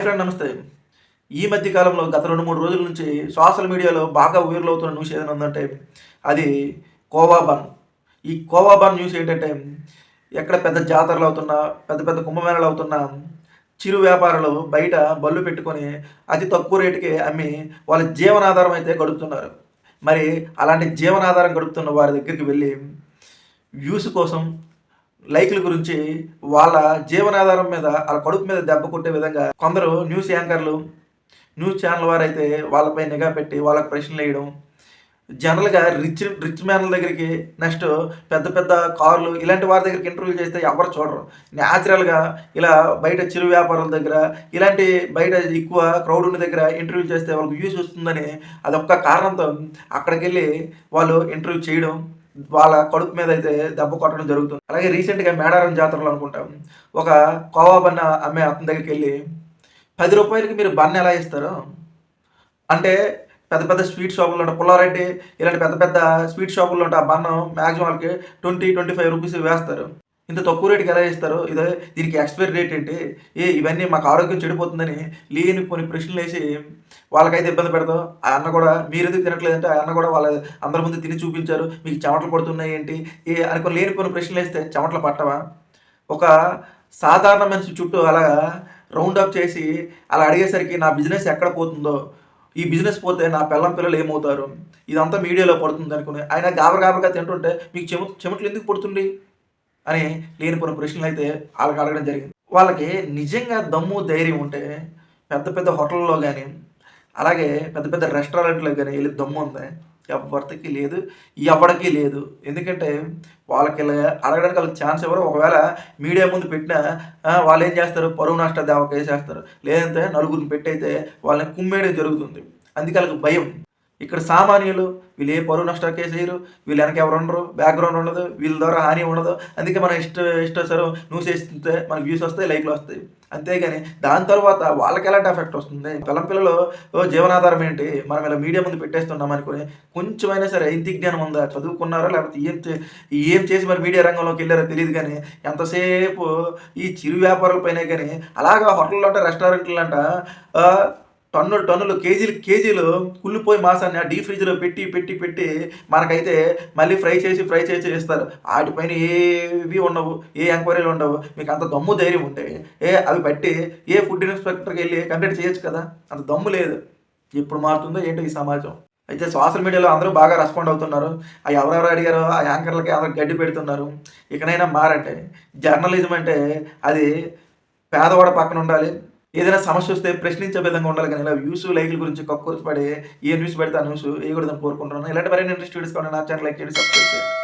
Friend నమస్తే. ఈ మధ్య కాలంలో గత 2, 3 రోజుల నుంచి సోషల్ మీడియాలో బాగా వైరల్ అవుతున్న న్యూస్ ఏదైనా ఉందంటే అది కోవా బన్. ఈ కోవా బన్ న్యూస్ ఏంటంటే ఎక్కడ పెద్ద జాతరలు అవుతున్నా, పెద్ద పెద్ద కుంభమేళాలు అవుతున్నా చిరు వ్యాపారులు బయట బళ్ళు పెట్టుకొని అతి తక్కువ రేటుకే అమ్మి వాళ్ళ జీవనాధారం అయితే గడుపుతున్నారు. మరి అలాంటి జీవనాధారం గడుపుతున్న వారి దగ్గరికి వెళ్ళి వ్యూస్ కోసం, లైకుల గురించి వాళ్ళ జీవనాధారం మీద, ఆళ్ళ కడుపు మీద దెబ్బ కొట్టే విధంగా కొందరు న్యూస్ యాంకర్‌లు, న్యూస్ ఛానల్ వారైతే వాళ్ళపై నిఘా పెట్టి వాళ్ళకి ప్రశ్నలేయడం. జనరల్‌గా రిచ్ రిచ్ మ్యాన్‌ల దగ్గరికి, నెక్స్ట్ పెద్ద పెద్ద కార్లు ఇలాంటి వారి దగ్గరికి ఇంటర్వ్యూలు చేస్తే ఎవ్వరు చూడరు. న్యాచురల్‌గా ఇలా బయట చిరు వ్యాపారుల దగ్గర, ఇలాంటి బయట ఎక్కువ క్రౌడ్ ఉన్న దగ్గర ఇంటర్వ్యూలు చేస్తే వాళ్ళకి వ్యూస్ వస్తుందని అదొక్క కారణంతో అక్కడికెళ్ళి వాళ్ళు ఇంటర్వ్యూ చేయడం. వాళ్ళ కడుపు మీద అయితే దెబ్బ కొట్టడం జరుగుతుంది. అలాగే రీసెంట్‌గా మేడారం జాతరలో అనుకుంటా ఒక కోవా బన్ అమ్మే అతని దగ్గరికెళ్ళి రూ. 10కి మీరు బన్ ఎలా ఇస్తారు? అంటే పెద్ద పెద్ద స్వీట్ షాపుల్లో ఉంటే పుల్లారెడ్డి ఇలాంటి పెద్ద పెద్ద స్వీట్ షాపుల్లో ఉంటే ఆ బన్ను మాక్సిమం వాళ్ళకి 20, 25 రూపీస్ వేస్తారు. ఇంత తక్కువ రేటుకి ఎలా ఇస్తారు? దీనికి ఎక్స్‌పైరీ డేట్ ఏంటి? ఇవన్నీ మాకు ఆరోగ్యం చెడిపోతుందని లేనిపోని ప్రశ్నలేసి వాళ్ళకైతే ఇబ్బంది పెడతాం. ఆ అన్న కూడా మీరెందుకు తినట్లేదంటే ఆ అన్న కూడా వాళ్ళ అందరి ముందు తిని చూపించారు. మీకు చెమటలు పడుతున్నాయి ఏంటి? అనుకోని లేనిపోని ప్రశ్నలేస్తే చెమటలు పట్టవా? ఒక సాధారణ మనిషి చుట్టూ అలాగా రౌండ్ అప్ చేసి అలా అడిగేసరికి నా బిజినెస్ ఎక్కడ పోతుందో, ఈ బిజినెస్ పోతే నా పెళ్ళాం పిల్లలు ఏమవుతారు? ఇదంతా మీడియాలో పడుతుందనుకుని ఆయన గాబరా గాబరగా తింటుంటే మీకు చెమటలు ఎందుకు పడుతుంది? అని లేనిపోని ప్రశ్నలైతే ఆళ్ళకి అడగడం జరిగింది. వాళ్ళకి నిజంగా దమ్ము, ధైర్యం ఉంటే పెద్ద పెద్ద హోటళ్ళలో గాని, అలాగే పెద్ద పెద్ద రెస్టారెంట్‌లో గాని ఎళ్లి దమ్ముందా? ఎవ్వరికీ లేదు. ఎవ్వడికి లేదు. ఎందుకంటే వాళ్ళకిలా అడగడానికి ఆళ్ళకి ఛాన్స్ ఇవ్వరు. ఒకవేళ మీడియా ముందు పెట్టినా వాళ్ళేం చేస్తారు? పరువు నష్ట దావా కేసేస్తారు. లేదంటే నలుగురిని పెట్టయితే వాళ్ళని కుమ్మేయడం జరుగుతుంది. అందుకే ఆళ్ళకి భయం. ఇక్కడ సామాన్యులు వీళ్ళు ఏ పరువు నష్ట కేసేయరు. వీళ్ళు వెనక ఎవరు ఉండరు. బ్యాక్‌గ్రౌండ్ ఉండదు. వీళ్ళ ద్వారా హాని ఉండదు. అందుకే మనం ఇష్టానుసారం న్యూస్ ఏస్తుంటే మనకు వ్యూస్ వస్తాయి, లైక్‌లు వస్తాయి. అంతేగాని దాని తర్వాత వాళ్ళకి ఎలాంటి ఎఫెక్ట్ వస్తుంది? పిల్లలు జీవనాధారం ఏంటి? మనం ఇలా మీడియా ముందు పెట్టేస్తున్నాం అనుకోని కొంచెమైనా సరే ఇంతి జ్ఞానం ఉందా? చదువుకున్నారా? లేకపోతే ఏం చేసి మరి మీడియా రంగంలోకెళ్లారో తెలీదు గానీ ఎంతసేపు ఈ చిరు వ్యాపారుల పైనే గానీ అలాగా హోటళ్ళంట, రెస్టారెంట్‌లంట ఆహ్, టన్నులు, కేజీలు కుళ్ళిపోయి మాసాన్ని ఆ డీప్ ఫ్రిడ్జ్‌లో పెట్టి మనకైతే మళ్ళీ ఫ్రై చేసి ఇస్తారు. ఆటిపైన ఏవి ఉండవు. ఏ ఎంక్వైరీలు ఉండవు. మీకు అంత దమ్ము ధైర్యం ఉంటే అవి పట్టి ఫుడ్ ఇన్స్‌పెక్టర్‌కెళ్ళి కంప్లెయింట్ చేయొచ్చు కదా! అంత దమ్ము లేదు. ఎప్పుడు మారుతుందో ఏంటో ఈ సమాజం. అయితే సోషల్ మీడియాలో అందరూ బాగా రెస్పాండ్ అవుతున్నారు. ఎవరెవరు అడిగారో ఆ యాంకర్‌లకి అందరికి గడ్డి పెడుతున్నారు. ఇకనైనా మారండి. జర్నలిజం అంటే అది పేదవాడి పక్కన ఉండాలి. ఏదైనా సమస్య వస్తే ప్రశ్నించే విధంగా ఉండాలి గానీ, ఇలా వ్యూస్, లైకుల గురించి కక్కుర్తి పడి ఏ న్యూస్ పెడితే ఆ న్యూస్ వేయకూడదని కోరుకుంటున్నాను. ఇలాంటి మరిన్ని ఇంట్రెస్టింగ్ వీడియోస్ కావాలంటే నా ఛానల్ లైక్ చేయండి, సబ్స్క్రైబ్ చేయండి.